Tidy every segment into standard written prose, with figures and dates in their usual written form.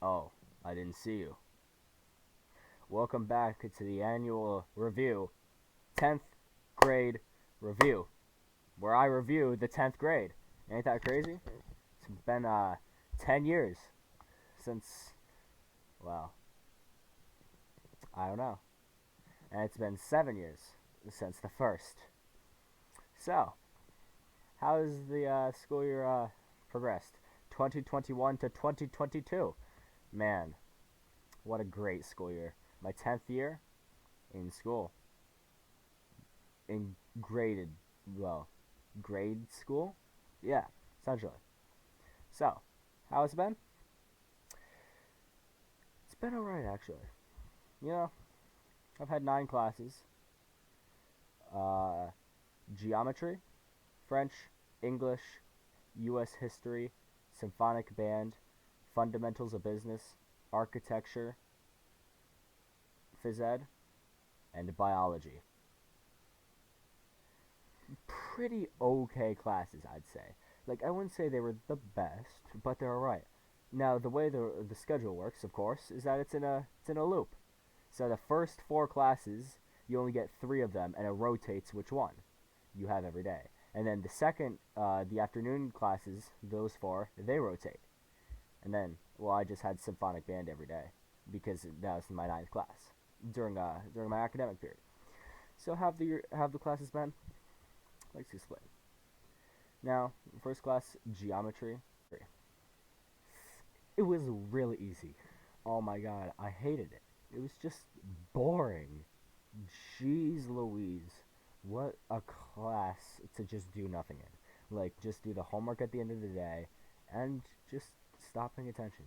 Oh, I didn't see you. Welcome back to the annual review, 10th grade review, where I review the 10th grade. Ain't that crazy? It's been 10 years since, well, I don't know. And it's been 7 years since the first. So, how has the school year progressed? 2021 to 2022. Man, what a great school year. My 10th year in school. In graded, well, grade school? Yeah, essentially. So, how has it been? It's been alright, actually. You know, I've had 9 classes. Uh, Geometry, French, English, U.S. History, Symphonic Band, Fundamentals of Business, Architecture, Phys Ed, and Biology. Pretty okay classes, I'd say. Like, I wouldn't say they were the best, but they're alright. Now, the way the schedule works, of course, is that it's in a loop. So the first 4 classes, you only get 3 of them, and it rotates which one you have every day. And then the afternoon classes, those 4, they rotate. And then, well, I just had symphonic band every day because that was my 9th class during my academic period. So have the classes been? Let's explain. Now, first class, geometry. It was really easy. Oh my god, I hated it. It was just boring. Jeez Louise. What a class to just do nothing in. Like, just do the homework at the end of the day and just stop paying attention.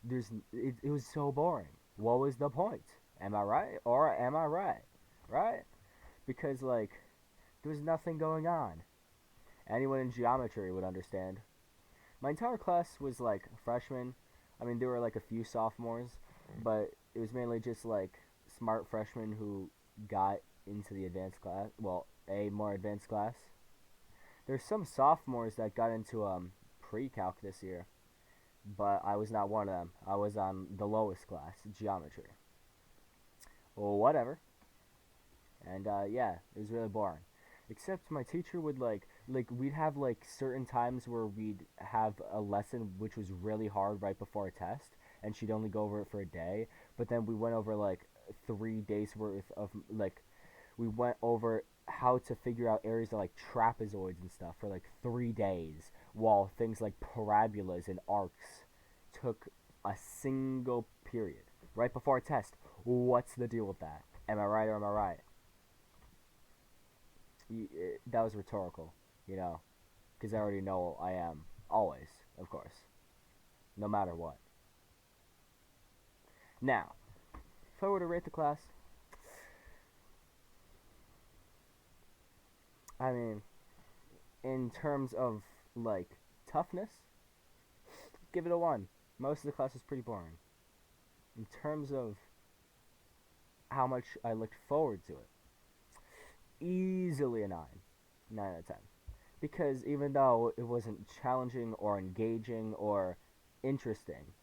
It was so boring. What was the point? Am I right? Or am I right? Right? Because, like, there was nothing going on. Anyone in geometry would understand. My entire class was like freshmen. I mean, there were like a few sophomores, but it was mainly just like smart freshmen who got into the advanced class. Well, a more advanced class. There's some sophomores that got into pre-calc this year, but I was not one of them. I was on the lowest class, geometry. Well, whatever. And yeah, it was really boring. Except my teacher would like we'd have like certain times where we'd have a lesson which was really hard right before a test, and she'd only go over it for a day. But then we went over like 3 days worth of like we went over how to figure out areas of like trapezoids and stuff for like 3 days, while things like parabolas and arcs took a single period right before a test. What's the deal with that? Am I right or am I right? That was rhetorical, you know, because I already know I am. Always, of course. No matter what. Now, if I were to rate the class, I mean, in terms of, like, toughness, give it a 1. Most of the class was pretty boring. In terms of how much I looked forward to it, easily a 9. 9 out of 10. Because even though it wasn't challenging or engaging or interesting,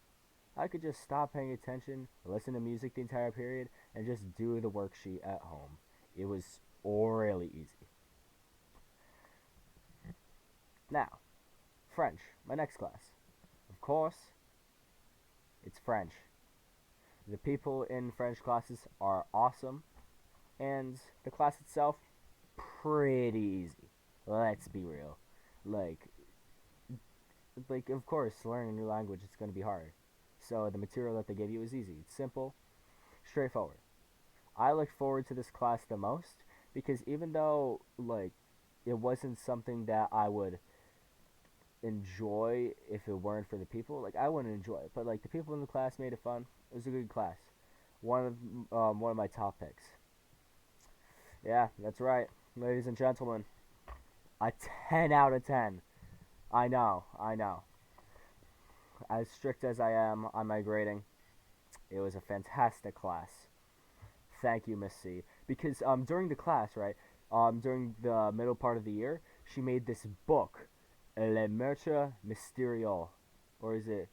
I could just stop paying attention, listen to music the entire period, and just do the worksheet at home. It was really easy. Now, French, my next class. Of course, it's French. The people in French classes are awesome, and the class itself, pretty easy. Let's be real. Like, of course, learning a new language is going to be hard. So the material that they give you is easy. It's simple, straightforward. I look forward to this class the most because even though like it wasn't something that I would enjoy if it weren't for the people, like I wouldn't enjoy it. But like the people in the class made it fun. It was a good class. One of my top picks. Yeah, that's right, ladies and gentlemen. A 10 out of 10. I know. As strict as I am on my grading, it was a fantastic class. Thank you, Miss C. Because during the class, right, during the middle part of the year, she made this book, Le Meurtre Mystérieux, or is it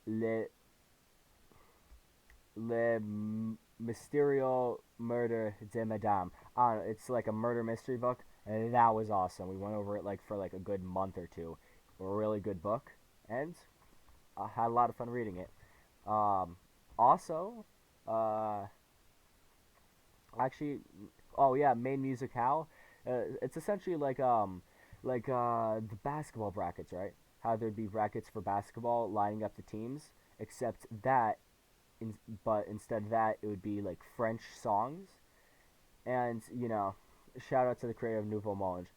Le Le Mysterio Murder de Madame. I don't know, it's like a murder mystery book, and that was awesome. We went over it like for like a good month or two. A really good book, and I had a lot of fun reading it. Um, Also, uh, actually, oh yeah, main musicale. It's essentially the basketball brackets, right? How there'd be brackets for basketball lining up the teams, except that in, but instead of that it would be like French songs, and shout out to the creator of Nouveau Monde.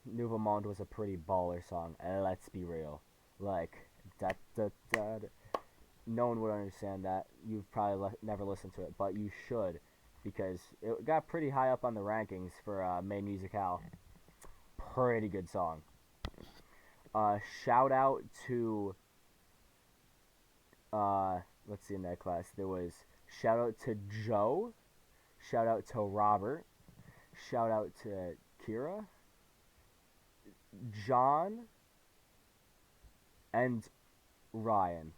Nouveau Monde was a pretty baller song. Let's be real, like da da da. No one would understand that. You've probably never listened to it, but you should, because it got pretty high up on the rankings for main musicale. Pretty good song. Shout out to let's see, in that class there was shout out to Joe, shout out to Robert, shout out to Kira, John, and Ryan.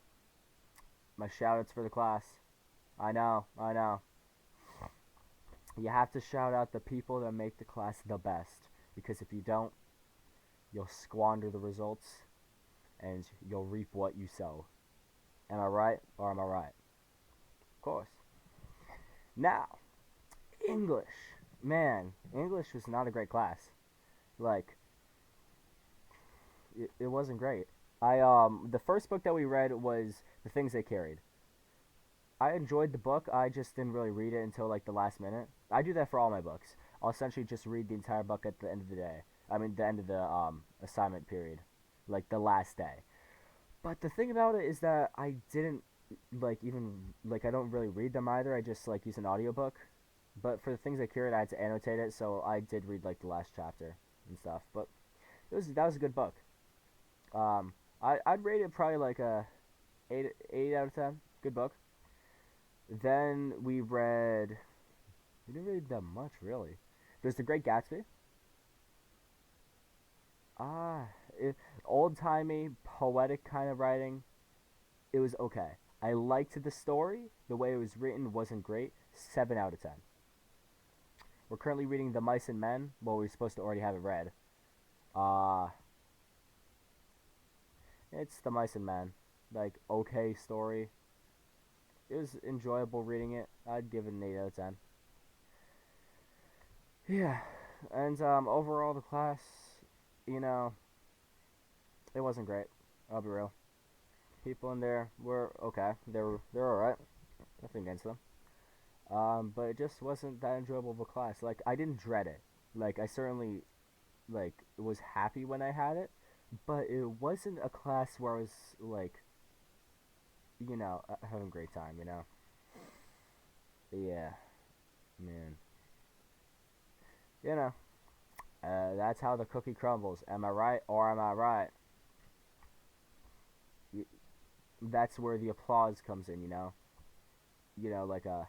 My shout outs for the class. I know. You have to shout out the people that make the class the best, because if you don't, you'll squander the results and you'll reap what you sow. Am I right or am I right? Of course. Now, English. Man, English was not a great class. Like, it wasn't great. The first book that we read was The Things They Carried. I enjoyed the book. I just didn't really read it until like the last minute. I do that for all my books. I'll essentially just read the entire book at the end of the day. I mean, the end of the assignment period, like the last day. But the thing about it is that I didn't I don't really read them either. I just like use an audiobook. But for the things I carried, I had to annotate it, so I did read like the last chapter and stuff. But that was a good book. I'd rate it probably like a 8 out of 10. Good book. Then we didn't read that much really. There's The Great Gatsby. Ah, Old timey, poetic kind of writing. It was okay. I liked the story. The way it was written wasn't great. 7 out of 10. We're currently reading The Mice and Men. Well, we're supposed to already have it read. Uh, it's The Mice and Men. Like, okay story. It was enjoyable reading it. I'd give it an 8 out of 10. Yeah. And overall, the class, you know, it wasn't great. I'll be real. People in there were okay. They're all right. Nothing against them. But it just wasn't that enjoyable of a class. Like I didn't dread it. Like I certainly was happy when I had it, but it wasn't a class where I was like, having a great time. Yeah, man. You know, that's how the cookie crumbles. Am I right or am I right? That's where the applause comes in. Like a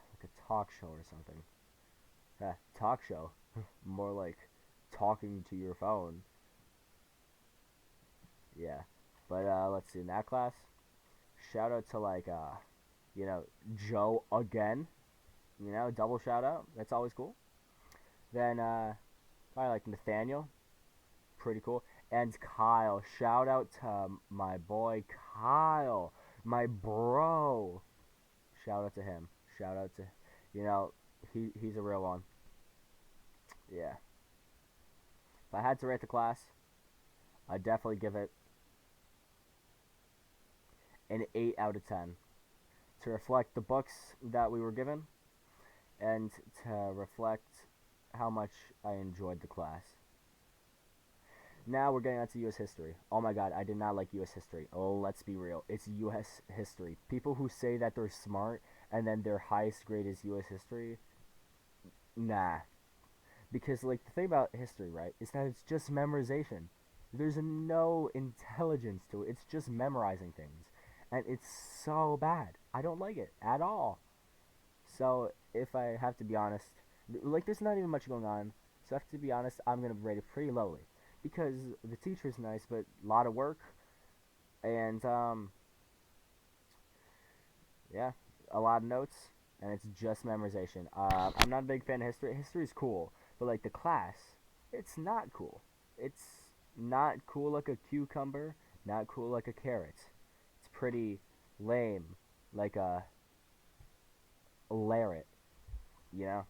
talk show or something. Talk show, more like talking to your phone. Yeah, but let's see. In that class, shout out to you know, Joe again. Double shout out. That's always cool. Then I like Nathaniel, pretty cool. And Kyle, shout out to my boy Kyle, my bro. Shout out to him. Shout out to, you know, he's a real one. Yeah. If I had to rate the class, I'd definitely give it an 8 out of 10 to reflect the books that we were given and to reflect how much I enjoyed the class. Now we're getting on to U.S. history. Oh my god, I did not like U.S. history. Oh, let's be real. It's U.S. history. People who say that they're smart and then their highest grade is U.S. history, nah. Because, like, the thing about history, right, is that it's just memorization. There's no intelligence to it. It's just memorizing things. And it's so bad. I don't like it at all. So, if I have to be honest, there's not even much going on. So, I have to be honest, I'm going to rate it pretty lowly. Because the teacher's nice, but a lot of work. And, yeah. a lot of notes, and it's just memorization. I'm not a big fan of history. History's cool, but like the class, it's not cool. It's not cool like a cucumber, not cool like a carrot. It's pretty lame, like a lariat, you know?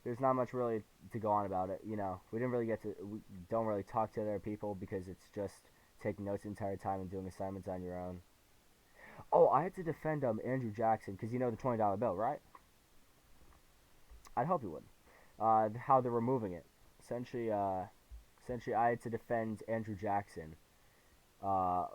There's not much really to go on about it, you know? We don't really talk to other people because it's just taking notes the entire time and doing assignments on your own. Oh, I had to defend Andrew Jackson because you know the $20 bill, right? I'd hope you would. How they're removing it. Essentially, I had to defend Andrew Jackson. Uh,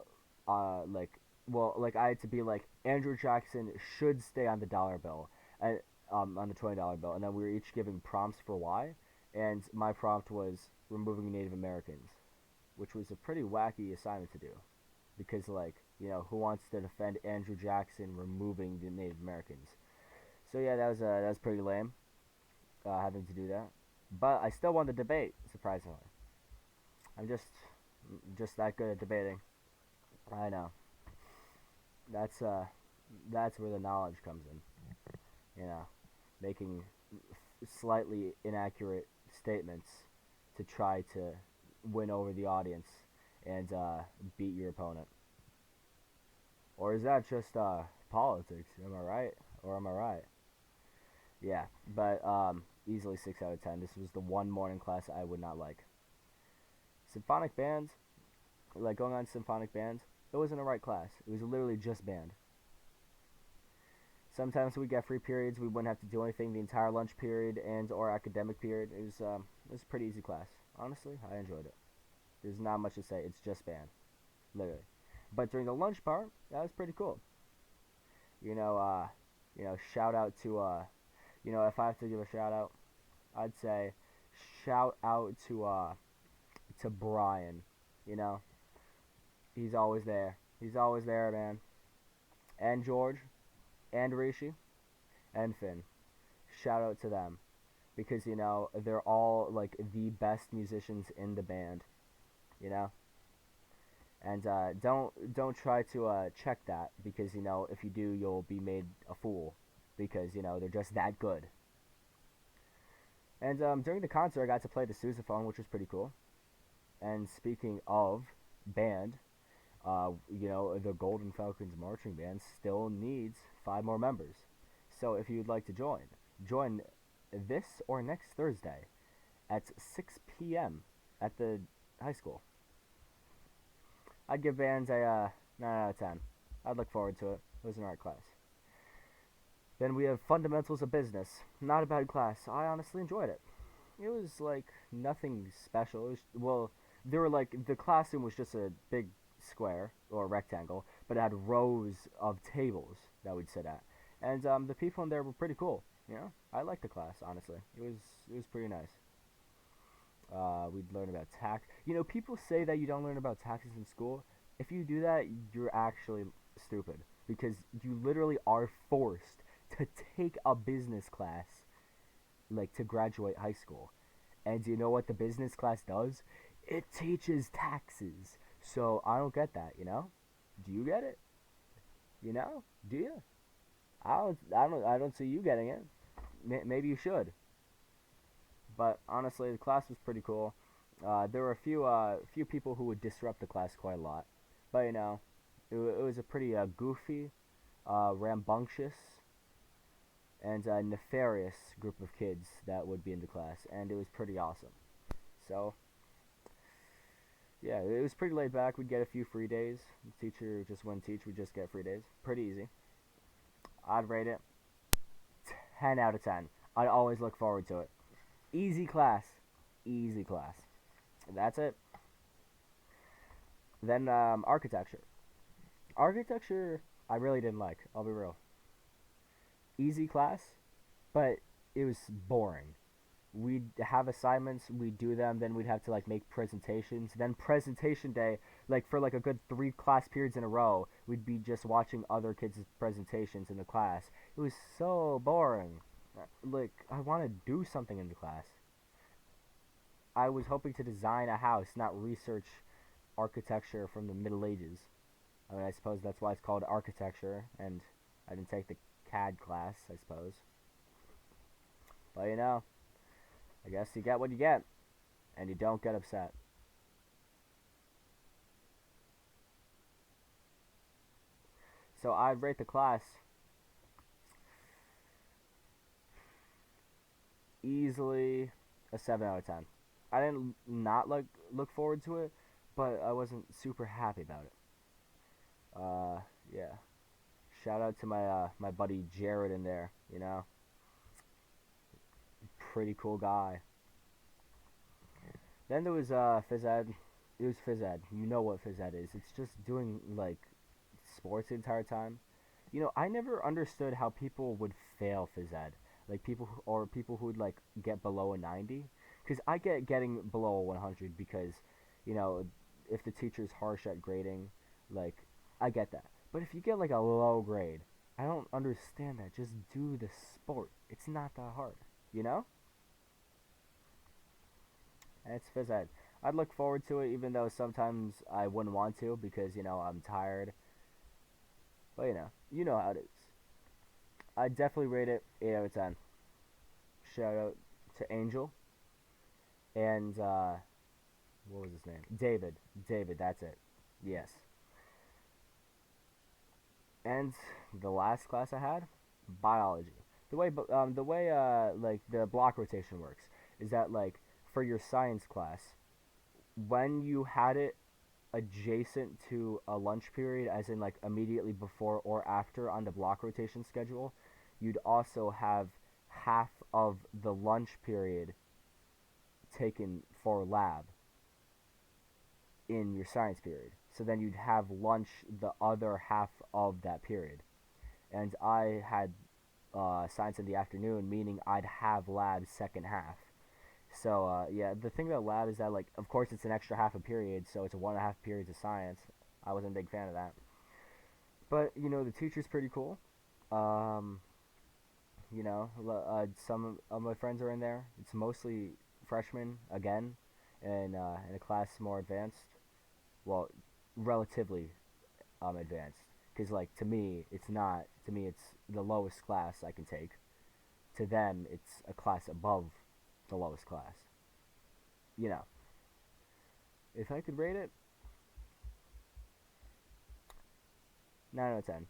like, like I had to be like Andrew Jackson should stay on the dollar bill, and on the $20 bill, and then we were each giving prompts for why. And my prompt was removing Native Americans, which was a pretty wacky assignment to do, because like who wants to defend Andrew Jackson removing the Native Americans? So yeah, that was pretty lame, having to do that. But I still won the debate, surprisingly. I'm just that good at debating. I know. That's uh that's where the knowledge comes in. You know, making slightly inaccurate statements to try to win over the audience and beat your opponent. Or is that just politics? Am I right? Or am I right? Yeah, but easily 6 out of 10. This was the one morning class I would not like. Symphonic band, like going on symphonic band, it wasn't a right class. It was literally just band. Sometimes we get free periods. We wouldn't have to do anything the entire lunch period and or academic period. It was a pretty easy class. Honestly, I enjoyed it. There's not much to say. It's just band, literally. But during the lunch part, that was pretty cool. You know, shout out to if I have to give a shout out, I'd say shout out to Brian. You know, he's always there. He's always there, man. And George, and Rishi, and Finn. Shout out to them because they're all like the best musicians in the band. You know, and don't try to check that because if you do, you'll be made a fool because they're just that good. And during the concert, I got to play the sousaphone, which was pretty cool. And speaking of band, the Golden Falcons marching band still needs 5 more members. So if you'd like to join this or next Thursday at 6 p.m. at the high school. I'd give bands a 9 out of 10. I'd look forward to it. It was an art class. Then we have Fundamentals of Business. Not a bad class. I honestly enjoyed it. It was like nothing special. There were like the classroom was just a big square or rectangle, but it had rows of tables that we'd sit at, and the people in there were pretty cool. I liked the class honestly. It was pretty nice. We'd learn about tax. People say that you don't learn about taxes in school. If you do that, you're actually stupid because you literally are forced to take a business class, like to graduate high school. And do you know what the business class does? It teaches taxes. So I don't get that. Do you get it? Do you? I don't see you getting it. Maybe you should. But honestly, the class was pretty cool. There were a few people who would disrupt the class quite a lot, but it was a pretty goofy, rambunctious, and nefarious group of kids that would be in the class, and it was pretty awesome. So yeah, it was pretty laid back. We'd get a few free days. The teacher just wouldn't teach. We'd just get free days. Pretty easy. I'd rate it 10 out of 10. I'd always look forward to it. Easy class. Easy class. That's it. Then architecture. Architecture, I really didn't like. I'll be real. Easy class, but it was boring. We'd have assignments, we'd do them, then we'd have to like make presentations. Then presentation day, like for like a good 3 class periods in a row, we'd be just watching other kids' presentations in the class. It was so boring. Like I want to do something in the class. I was hoping to design a house, not research architecture from the Middle Ages. I mean, I suppose that's why it's called architecture, and I didn't take the CAD class, I suppose. But I guess you get what you get, and you don't get upset. So I'd rate the class easily a 7 out of 10. I didn't not look forward to it, but I wasn't super happy about it. Yeah. Shout out to my buddy Jared in there. Pretty cool guy. Then there was Phys Ed. It was Phys Ed. You know what Phys Ed is? It's just doing like sports the entire time. I never understood how people would fail Phys Ed. Like people who would like get below a 90. Because I get getting below a 100 because, you know, if the teacher's harsh at grading, like, I get that. But if you get like a low grade, I don't understand that. Just do the sport. It's not that hard, you know? And it's Phys Ed. I'd look forward to it even though sometimes I wouldn't want to because, I'm tired. But, you know how it is. I'd definitely rate it 8 out of 10. Shout out to Angel and what was his name? David. David, that's it. Yes. And the last class I had, biology. The way like the block rotation works is that like for your science class, when you had it adjacent to a lunch period, as in like immediately before or after on the block rotation schedule, you'd also have half of the lunch period taken for lab in your science period. So then you'd have lunch the other half of that period. And I had science in the afternoon, meaning I'd have lab second half. So yeah, the thing about lab is that like, of course, it's an extra half a period, so it's 1.5 periods of science. I wasn't a big fan of that, but the teacher's pretty cool. Um, some of my friends are in there. It's mostly freshmen again, and in a class more advanced. Well, relatively advanced, because like to me, it's not. To me, it's the lowest class I can take. To them, it's a class above the lowest class. You know, if I could rate it, 9 out of 10.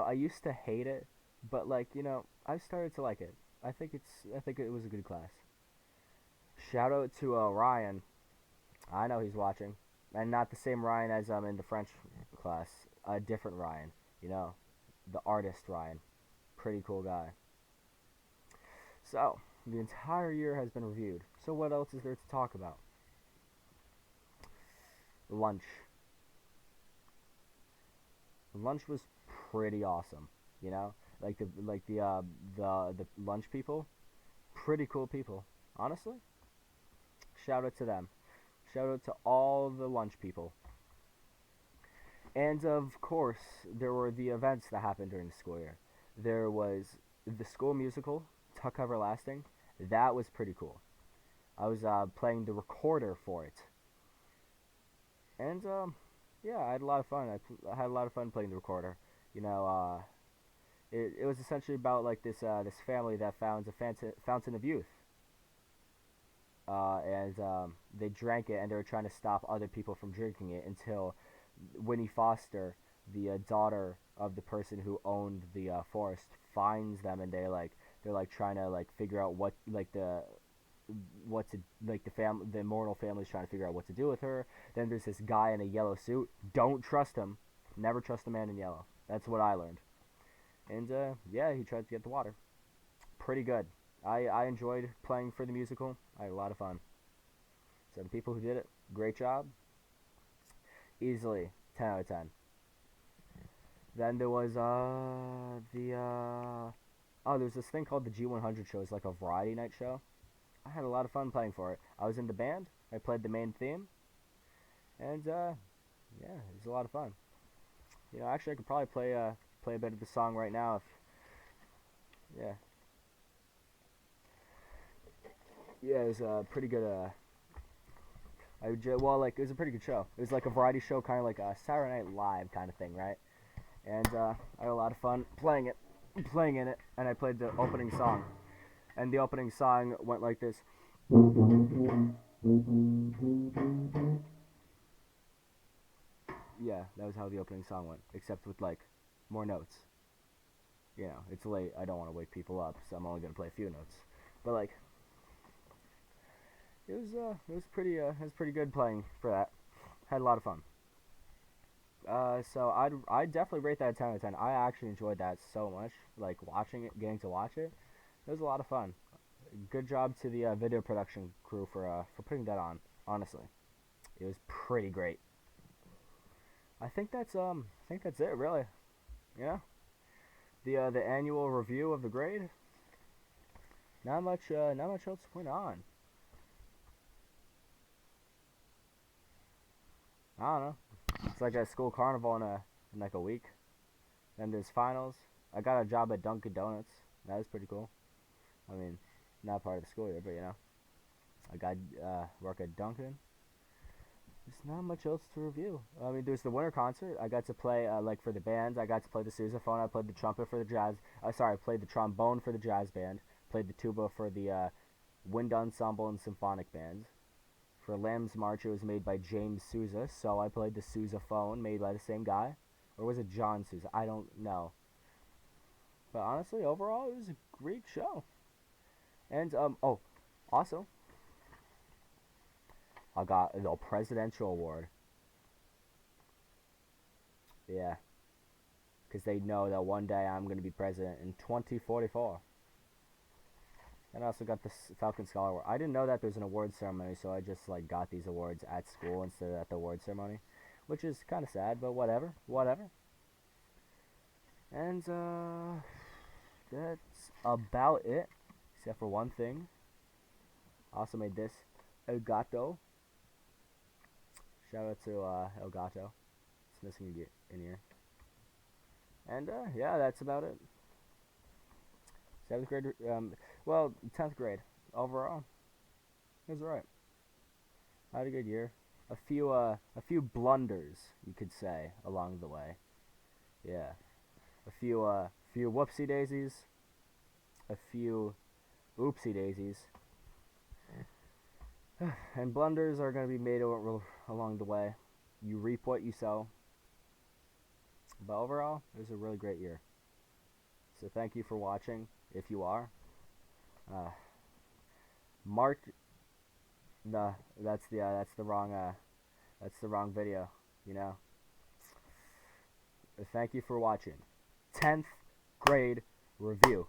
I used to hate it, but like I started to like it. I think it was a good class. Shout out to Ryan. I know he's watching, and not the same Ryan as in the French class. A different Ryan. You know, the artist Ryan. Pretty cool guy. So the entire year has been reviewed. So what else is there to talk about? Lunch. Lunch was pretty awesome. You know, the lunch people, pretty cool people. Honestly, shout out to them. Shout out to all the lunch people. And of course, there were the events that happened during the school year. There was the school musical, Tuck Everlasting. That was pretty cool. I was playing the recorder for it, and yeah, I had a lot of fun. I had a lot of fun playing the recorder. You know, it was essentially about like this family that found a fountain of youth, and they drank it, and they were trying to stop other people from drinking it until Winnie Foster, the daughter of the person who owned the forest, finds them, and they're like trying to like figure out what to like the immortal family's trying to figure out what to do with her. Then there's this guy in a yellow suit. Don't trust him. Never trust a man in yellow. That's what I learned. And yeah, he tried to get the water. Pretty good. I enjoyed playing for the musical. I had a lot of fun. So the people who did it, great job. Easily 10 out of 10. Then there was the oh, there's this thing called the G100 show. It's like a variety night show. I had a lot of fun playing for it. I was in the band. I played the main theme, and yeah, it was a lot of fun. Actually, I could probably play a bit of the song right now. If yeah, yeah, it was a pretty good. Well, like it was a pretty good show. It was like a variety show, kind of like a Saturday Night Live kind of thing, right? and I had a lot of fun playing in it, and I played the opening song, and the opening song went like this. Yeah, that was how the opening song went, except with like more notes. You know, it's late. I don't want to wake people up, so I'm only gonna play a few notes. But like, it was pretty good playing for that. Had a lot of fun. So I'd definitely rate that a 10 out of 10. I actually enjoyed that so much. Like watching it, getting to watch it. It was a lot of fun. Good job to the video production crew for putting that on. Honestly, it was pretty great. I think that's it really. Yeah. The annual review of the grade. Not much else went on. I don't know. It's like a school carnival in like a week. Then there's finals. I got a job at Dunkin' Donuts. That was pretty cool. I mean, not part of the school year, but you know, I got work at Dunkin'. There's not much else to review. I mean, there's the winter concert. I got to play like for the bands. I got to play the sousaphone. I played the trumpet for the jazz. Sorry, I played the trombone for the jazz band. Played the tuba for the wind ensemble and symphonic bands. For Lamb's March, it was made by James Souza, so I played the sousaphone, made by the same guy. Or was it John Souza? I don't know. But honestly, overall, it was a great show. And, oh, also, I got the Presidential Award. Yeah, because they know that one day I'm going to be president in 2044. And I also got the Falcon Scholar Award. I didn't know that there's an award ceremony, so I just like got these awards at school instead of at the award ceremony, which is kind of sad, but whatever, whatever. And that's about it, except for one thing. I also made this El Gato. Shout out to El Gato. It's missing in here. And yeah, that's about it. 7th grade, well, 10th grade overall. It was alright. I had a good year. A few blunders, you could say, along the way. Yeah, few whoopsie daisies, a few oopsie daisies, and blunders are gonna be made along the way. You reap what you sow. But overall, it was a really great year. So thank you for watching. If you are, Mark. No, that's the wrong video. You know. Thank you for watching. 10th grade review.